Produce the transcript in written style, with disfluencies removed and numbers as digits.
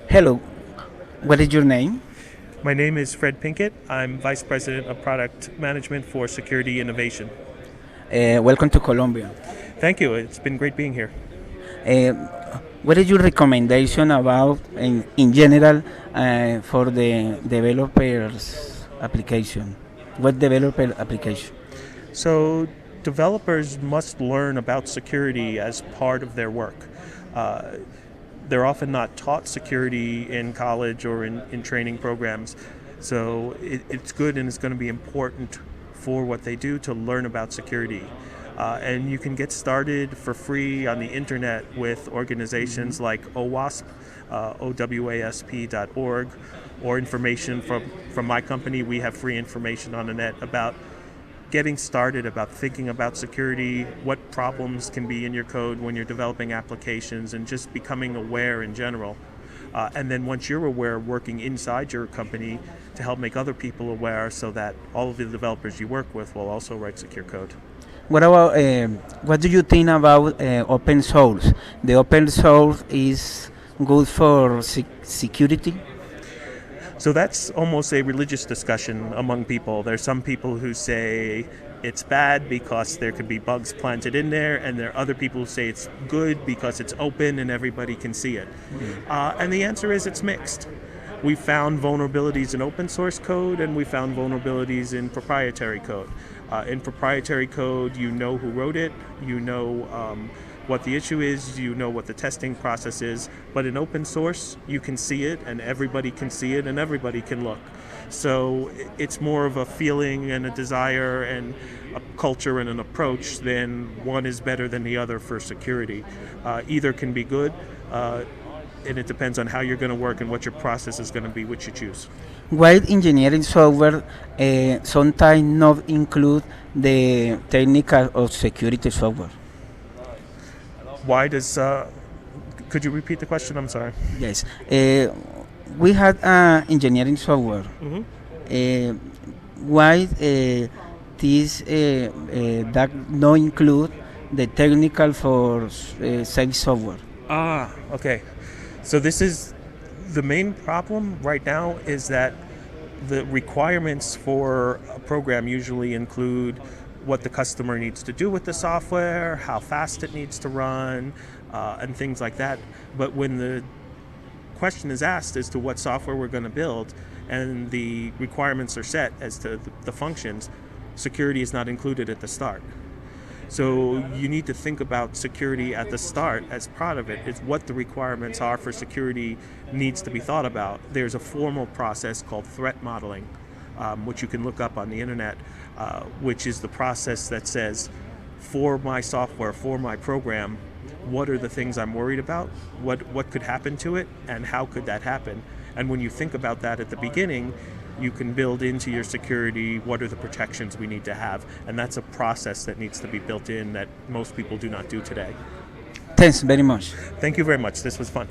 Hello, what is your name? My name is Fred Pinkett. I'm Vice President of Product Management for Security Innovation. Welcome to Colombia. Thank you. It's been great being here. Uh, what is your recommendation about, in general, for the developers application? What developer application? So, developers must learn about security as part of their work. Uh, they're often not taught security in college or in training programs. So, it's good and it's going to be important for what they do to learn about security. And you can get started for free on the internet with organizations like OWASP, OWASP.org, or information from my company. We have free information on the net about getting started, about thinking about security, what problems can be in your code when you're developing applications, and just becoming aware in general. And then once you're aware, working inside your company to help make other people aware so that all of the developers you work with will also write secure code. What about what do you think about open source? The open source is good for security. So that's almost a religious discussion among people. There's some people who say it's bad because there could be bugs planted in there, and there are other people who say it's good because it's open and everybody can see it. And the answer is it's mixed. We found vulnerabilities in open source code, and we found vulnerabilities in proprietary code. In proprietary code, you know who wrote it, you know what the issue is, you know what the testing process is, but in open source, you can see it, and everybody can see it, and everybody can look. So it's more of a feeling and a desire and a culture and an approach than one is better than the other for security. Either can be good, and it depends on how you're going to work and what your process is going to be, which you choose. Why engineering software sometimes not include the technical or security software? Why does, could you repeat the question? I'm sorry. Yes, we had engineering software. Why this that no include the technical for safe software? Okay. So this is the main problem right now is that the requirements for a program usually include what the customer needs to do with the software, how fast it needs to run, and things like that. But when the question is asked as to what software we're going to build and the requirements are set as to the functions, security is not included at the start. So you need to think about security at the start as part of it. It's what the requirements are for security needs to be thought about. There's a formal process called threat modeling, which you can look up on the internet, which is the process that says, for my software, for my program, what are the things I'm worried about? What could happen to it, and how could that happen? And when you think about that at the beginning, you can build into your security what are the protections we need to have. And that's a process that needs to be built in that most people do not do today. Thanks very much. Thank you very much. This was fun.